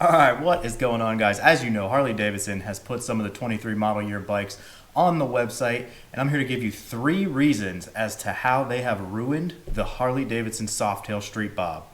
Alright, what is going on, guys? As you know, Harley Davidson has put some of the 23 model year bikes on the website, and I'm here to give you 3 reasons as to how they have ruined the Harley Davidson Softail Street Bob.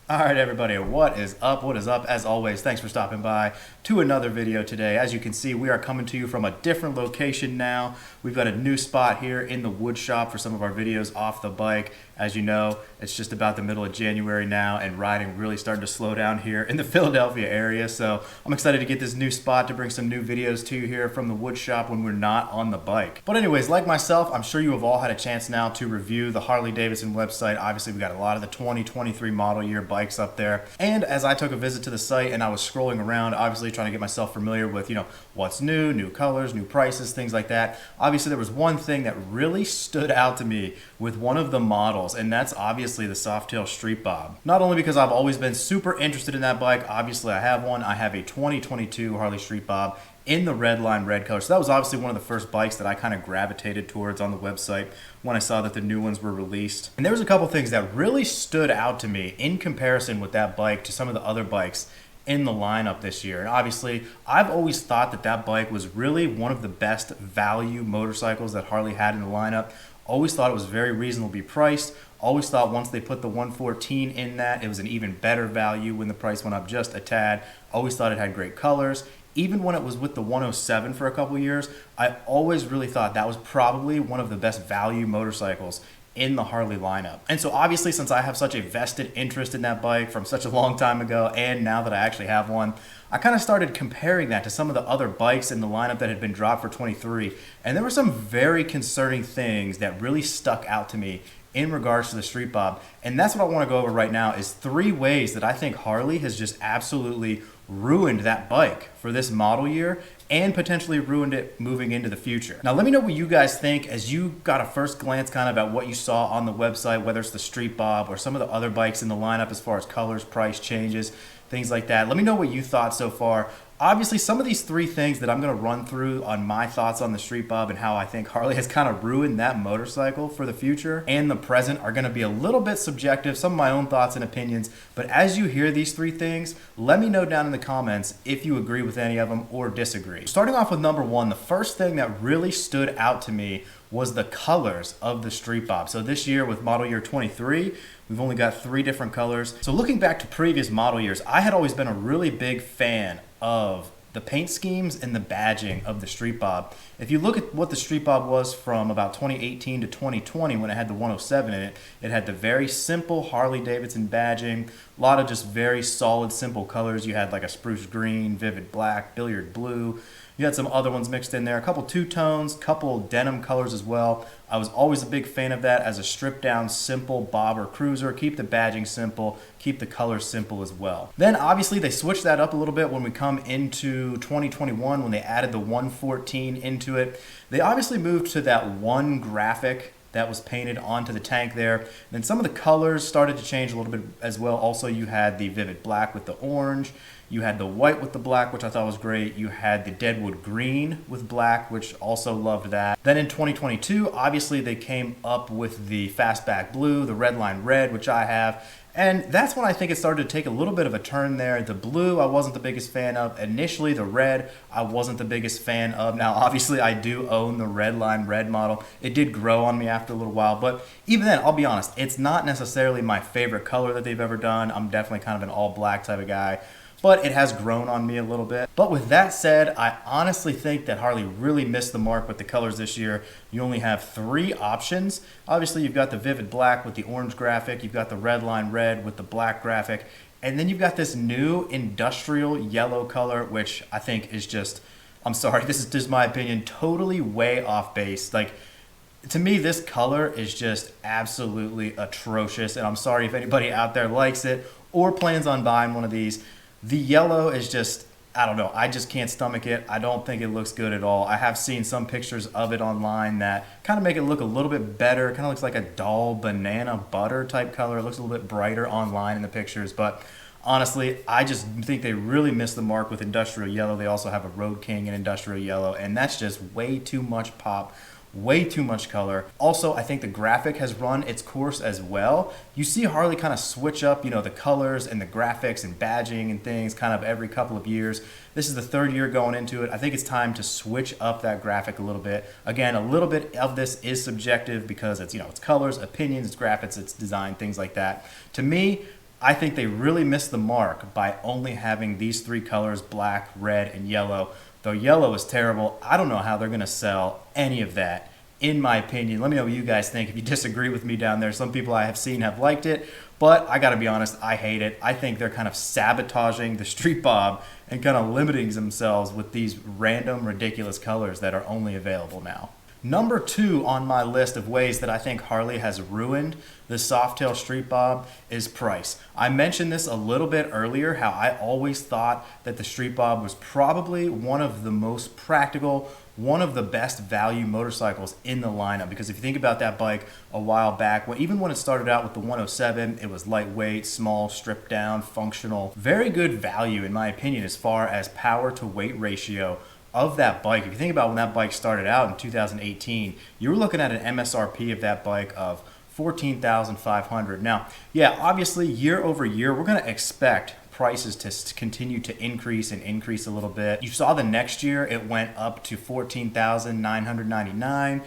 Alright everybody, what is up? What is up? As always, thanks for stopping by to another video today. As you can see, we are coming to you from a different location now. We've got a new spot here in the wood shop for some of our videos off the bike. As you know, it's just about the middle of January now, and riding really starting to slow down here in the Philadelphia area. So I'm excited to get this new spot to bring some new videos to you here from the wood shop when we're not on the bike. But anyways, like myself, I'm sure you have all had a chance now to review the Harley Davidson website. Obviously, we've got a lot of the 2023 model year bikes up there. And as I took a visit to the site and I was scrolling around, obviously trying to get myself familiar with, what's new colors, new prices, things like that. Obviously, there was one thing that really stood out to me with one of the models, and that's obviously the Softail Street Bob. Not only because I've always been super interested in that bike, obviously I have one. I have a 2022 Harley Street Bob in the red line red color. So that was obviously one of the first bikes that I kind of gravitated towards on the website when I saw that the new ones were released. And there was a couple things that really stood out to me in comparison with that bike to some of the other bikes in the lineup this year. And obviously, I've always thought that that bike was really one of the best value motorcycles that Harley had in the lineup. Always thought it was very reasonably priced. Always thought once they put the 114 in that, it was an even better value when the price went up just a tad. Always thought it had great colors. Even when it was with the 107 for a couple years, I always really thought that was probably one of the best value motorcycles in the Harley lineup. And so obviously, since I have such a vested interest in that bike from such a long time ago, and now that I actually have one, I kind of started comparing that to some of the other bikes in the lineup that had been dropped for 23. And there were some very concerning things that really stuck out to me in regards to the Street Bob. And that's what I want to go over right now, is 3 ways that I think Harley has just absolutely ruined that bike for this model year and potentially ruined it moving into the future. Now let me know what you guys think as you got a first glance kind of at what you saw on the website, whether it's the Street Bob or some of the other bikes in the lineup as far as colors, price changes, things like that. Let me know what you thought so far. Obviously, some of these 3 things that I'm going to run through on my thoughts on the Street Bob and how I think Harley has kind of ruined that motorcycle for the future and the present are going to be a little bit subjective, some of my own thoughts and opinions. But as you hear these 3 things, let me know down in the comments if you agree with any of them or disagree. Starting off with number 1, the first thing that really stood out to me was the colors of the Street Bob. So this year with model year 23, we've only got 3 different colors. So looking back to previous model years, I had always been a really big fan of the paint schemes and the badging of the Street Bob. If you look at what the Street Bob was from about 2018 to 2020 when it had the 107 in it, it had the very simple Harley Davidson badging, a lot of just very solid, simple colors. You had like a spruce green, vivid black, billiard blue. You had some other ones mixed in there, a couple two-tones, couple denim colors as well. I was always a big fan of that as a stripped-down, simple bob or cruiser. Keep the badging simple, keep the colors simple as well. Then obviously they switched that up a little bit when we come into 2021 when they added the 114 into it. They obviously moved to that one graphic that was painted onto the tank there. And then some of the colors started to change a little bit as well. Also, you had the vivid black with the orange. You had the white with the black, which I thought was great. You had the deadwood green with black, which also loved that. Then in 2022, obviously they came up with the fastback blue, the red line red, which I have. And that's when I think it started to take a little bit of a turn there. The blue, I wasn't the biggest fan of. Initially, the red, I wasn't the biggest fan of. Now, obviously, I do own the red line red model. It did grow on me after a little while. But even then, I'll be honest, it's not necessarily my favorite color that they've ever done. I'm definitely kind of an all black type of guy. But it has grown on me a little bit. But with that said, I honestly think that Harley really missed the mark with the colors this year. You only have 3 options. Obviously, you've got the vivid black with the orange graphic. You've got the red line red with the black graphic. And then you've got this new industrial yellow color, which I think is just, I'm sorry, this is just my opinion, totally way off base. Like, to me, this color is just absolutely atrocious. And I'm sorry if anybody out there likes it or plans on buying one of these. The yellow is just, I don't know, I just can't stomach it. I don't think it looks good at all. I have seen some pictures of it online that kind of make it look a little bit better. It kind of looks like a dull banana butter type color. It looks a little bit brighter online in the pictures, but Honestly, I just think they really missed the mark with industrial yellow. They also have a Road King in industrial yellow, and that's just way too much pop, way too much color. Also, I think the graphic has run its course as well. You see Harley kind of switch up, the colors and the graphics and badging and things kind of every couple of years. This is the third year going into it. I think it's time to switch up that graphic a little bit. Again, a little bit of this is subjective because it's, it's colors, opinions, it's graphics, it's design, things like that. To me, I think they really missed the mark by only having these three colors, black, red, and yellow. Though yellow is terrible, I don't know how they're going to sell any of that, in my opinion. Let me know what you guys think. If you disagree with me down there, some people I have seen have liked it, but I got to be honest, I hate it. I think they're kind of sabotaging the Street Bob and kind of limiting themselves with these random, ridiculous colors that are only available now. Number 2 on my list of ways that I think Harley has ruined the Softail Street Bob is price. I mentioned this a little bit earlier, how I always thought that the Street Bob was probably one of the most practical, one of the best value motorcycles in the lineup. Because if you think about that bike a while back, even when it started out with the 107, it was lightweight, small, stripped down, functional. Very good value in my opinion as far as power to weight ratio of that bike. If you think about when that bike started out in 2018, you were looking at an MSRP of that bike of $14,500. Now, yeah, obviously year over year, we're going to expect prices to continue to increase and increase a little bit. You saw the next year, it went up to $14,999.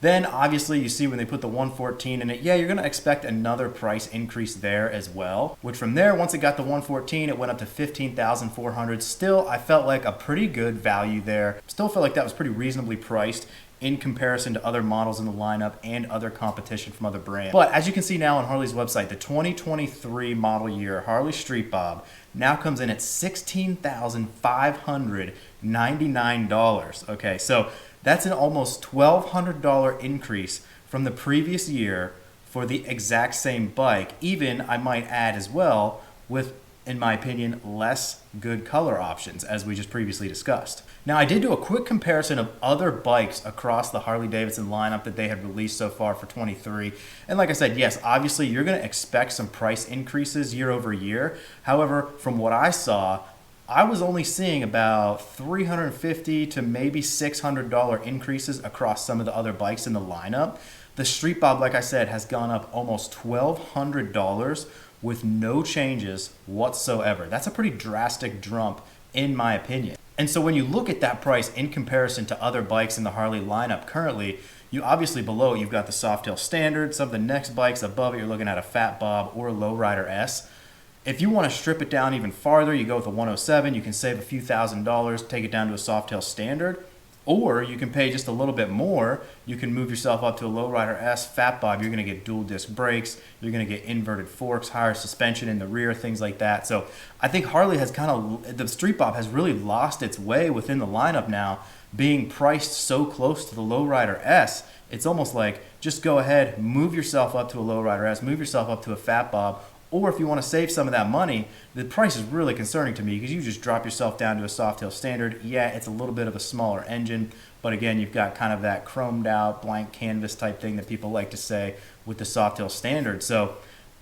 Then obviously you see when they put the 114 in it, yeah, you're going to expect another price increase there as well. Which from there, once it got the 114, it went up to 15,400. Still, I felt like a pretty good value there. Still felt like that was pretty reasonably priced in comparison to other models in the lineup and other competition from other brands. But as you can see now on Harley's website, the 2023 model year Harley Street Bob now comes in at $16,599. Okay, so that's an almost $1,200 increase from the previous year for the exact same bike. Even, I might add as well, with, in my opinion, less good color options, as we just previously discussed. Now, I did do a quick comparison of other bikes across the Harley Davidson lineup that they had released so far for 23. And like I said, yes, obviously you're going to expect some price increases year over year. However, from what I saw, I was only seeing about $350 to maybe $600 increases across some of the other bikes in the lineup. The Street Bob, like I said, has gone up almost $1,200 with no changes whatsoever. That's a pretty drastic jump in my opinion. And so when you look at that price in comparison to other bikes in the Harley lineup currently, you obviously below it, you've got the Softail Standard. Some of the next bikes above it, you're looking at a Fat Bob or a Lowrider S. If you want to strip it down even farther, you go with a 107, you can save a few $1,000s, take it down to a Softail Standard, or you can pay just a little bit more. You can move yourself up to a Lowrider S, Fat Bob. You're going to get dual disc brakes, you're going to get inverted forks, higher suspension in the rear, things like that. So I think Harley has the Street Bob has really lost its way within the lineup now, being priced so close to the Lowrider S. It's almost like, just go ahead, move yourself up to a Lowrider S, move yourself up to a Fat Bob. Or if you want to save some of that money, the price is really concerning to me because you just drop yourself down to a Softail Standard. Yeah, it's a little bit of a smaller engine, but again, you've got kind of that chromed out blank canvas type thing that people like to say with the Softail Standard. So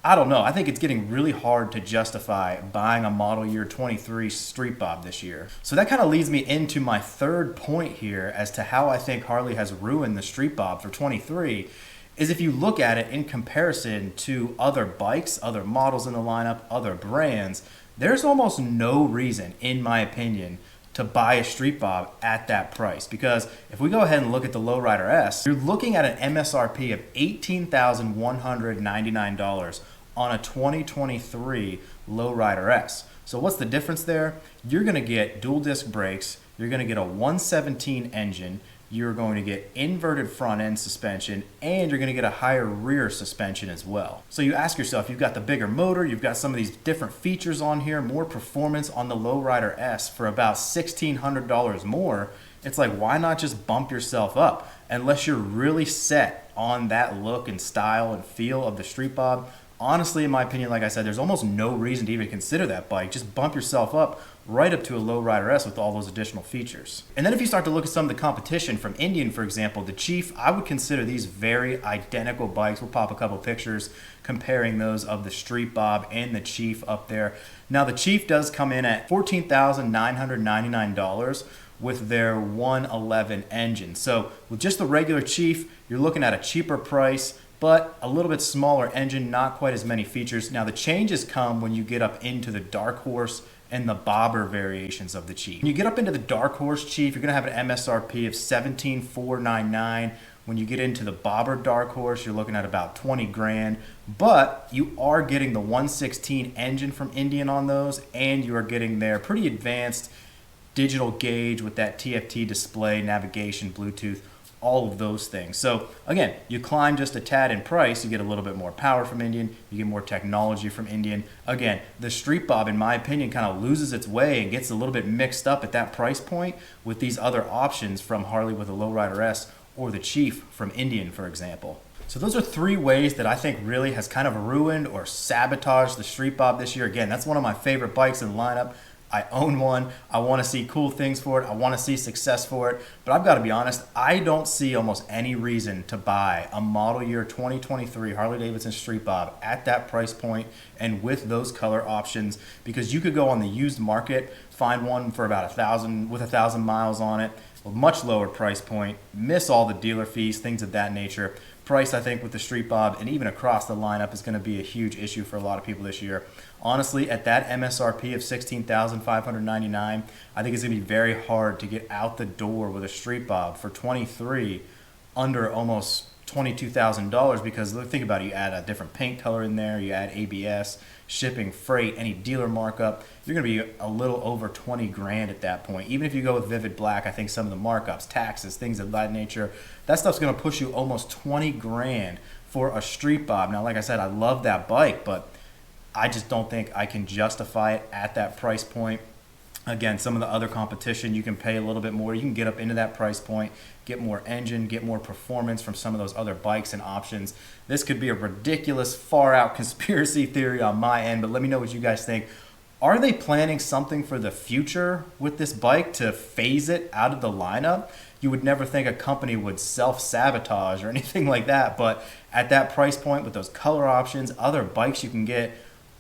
I don't know. I think it's getting really hard to justify buying a model year 23 Street Bob this year. So that kind of leads me into my third point here as to how I think Harley has ruined the Street Bob for 23. Is if you look at it in comparison to other bikes, other models in the lineup, other brands, there's almost no reason, in my opinion, to buy a Street Bob at that price. Because if we go ahead and look at the Lowrider S, you're looking at an MSRP of $18,199 on a 2023 Lowrider S. So what's the difference there? You're going to get dual disc brakes, you're going to get a 117 engine, you're going to get inverted front end suspension, and you're going to get a higher rear suspension as well. So you ask yourself, you've got the bigger motor, you've got some of these different features on here, more performance on the Lowrider S for about $1,600 more. It's like, why not just bump yourself up? Unless you're really set on that look and style and feel of the Street Bob. Honestly, in my opinion, like I said, there's almost no reason to even consider that bike. Just bump yourself up right up to a lowrider S with all those additional features. And then if you start to look at some of the competition from Indian, for example, the Chief, I would consider these very identical bikes. We'll pop a couple pictures comparing those of the Street Bob and the Chief up there. Now the Chief does come in at $14,999 with their 111 engine. So with just the regular Chief, you're looking at a cheaper price, but a little bit smaller engine, not quite as many features. Now the changes come when you get up into the Dark Horse and the bobber variations of the Chief. When you get up into the Dark Horse Chief, you're gonna have an MSRP of $17,499. When you get into the bobber Dark Horse, you're looking at about 20 grand, but you are getting the 116 engine from Indian on those, and you are getting their pretty advanced digital gauge with that TFT display, navigation, Bluetooth, all of those things. So again, you climb just a tad in price, you get a little bit more power from Indian, you get more technology from Indian. Again, the Street Bob, in my opinion, kind of loses its way and gets a little bit mixed up at that price point with these other options from Harley with a Lowrider S or the Chief from Indian, for example. So those are three ways that I think really has kind of ruined or sabotaged the Street Bob this year. Again, that's one of my favorite bikes in the lineup. I own one. I want to see cool things for it. I want to see success for it. But I've got to be honest, I don't see almost any reason to buy a model year 2023 Harley Davidson Street Bob at that price point and with those color options, because you could go on the used market, find one for about 1,000 with 1,000 miles on it, a much lower price point, miss all the dealer fees, things of that nature. Price, I think, with the Street Bob and even across the lineup is going to be a huge issue for a lot of people this year. Honestly, at that MSRP of $16,599, I think it's going to be very hard to get out the door with a Street Bob for 23 under almost $22,000, because think about it, you add a different paint color in there, you add ABS, shipping, freight, any dealer markup, you're going to be a little over 20 grand at that point. Even if you go with Vivid Black, I think some of the markups, taxes, things of that nature, that stuff's going to push you almost 20 grand for a Street Bob. Now, like I said, I love that bike, but I just don't think I can justify it at that price point. Again, some of the other competition, you can pay a little bit more. You can get up into that price point, get more engine, get more performance from some of those other bikes and options. This could be a ridiculous, far out conspiracy theory on my end, but let me know what you guys think. Are they planning something for the future with this bike to phase it out of the lineup? You would never think a company would self-sabotage or anything like that, but at that price point with those color options, other bikes you can get,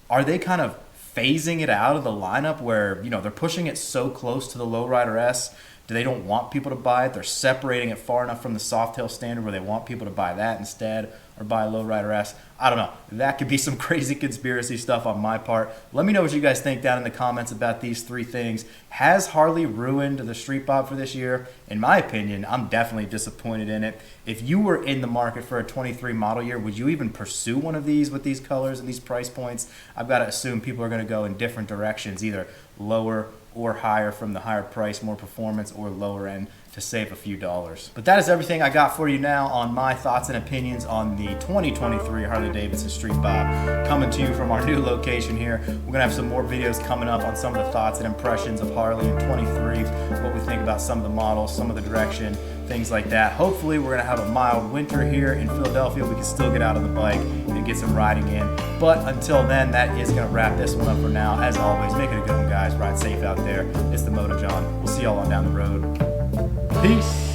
are they kind of phasing it out of the lineup where, you know, they're pushing it so close to the Lowrider S? They don't want people to buy it. They're separating it far enough from the Softail standard where they want people to buy that instead or buy a Lowrider S. I don't know. That could be some crazy conspiracy stuff on my part. Let me know what you guys think down in the comments about these three things. Has Harley ruined the Street Bob for this year? In my opinion, I'm definitely disappointed in it. If you were in the market for a 23 model year, would you even pursue one of these with these colors and these price points? I've got to assume people are going to go in different directions, either lower or higher from the higher price, more performance, or lower end to save a few dollars. But that is everything I got for you now on my thoughts and opinions on the 2023 Harley Davidson Street Bob, coming to you from our new location here. We're gonna have some more videos coming up on some of the thoughts and impressions of Harley in 23, what we think about some of the models, some of the direction, things like that. Hopefully we're gonna have a mild winter here in Philadelphia. We can still get out on the bike and get some riding in. But until then, that is gonna wrap this one up for now. As always, make it a good one, guys. Ride safe out there. It's the Moto John. We'll see y'all on down the road. Peace.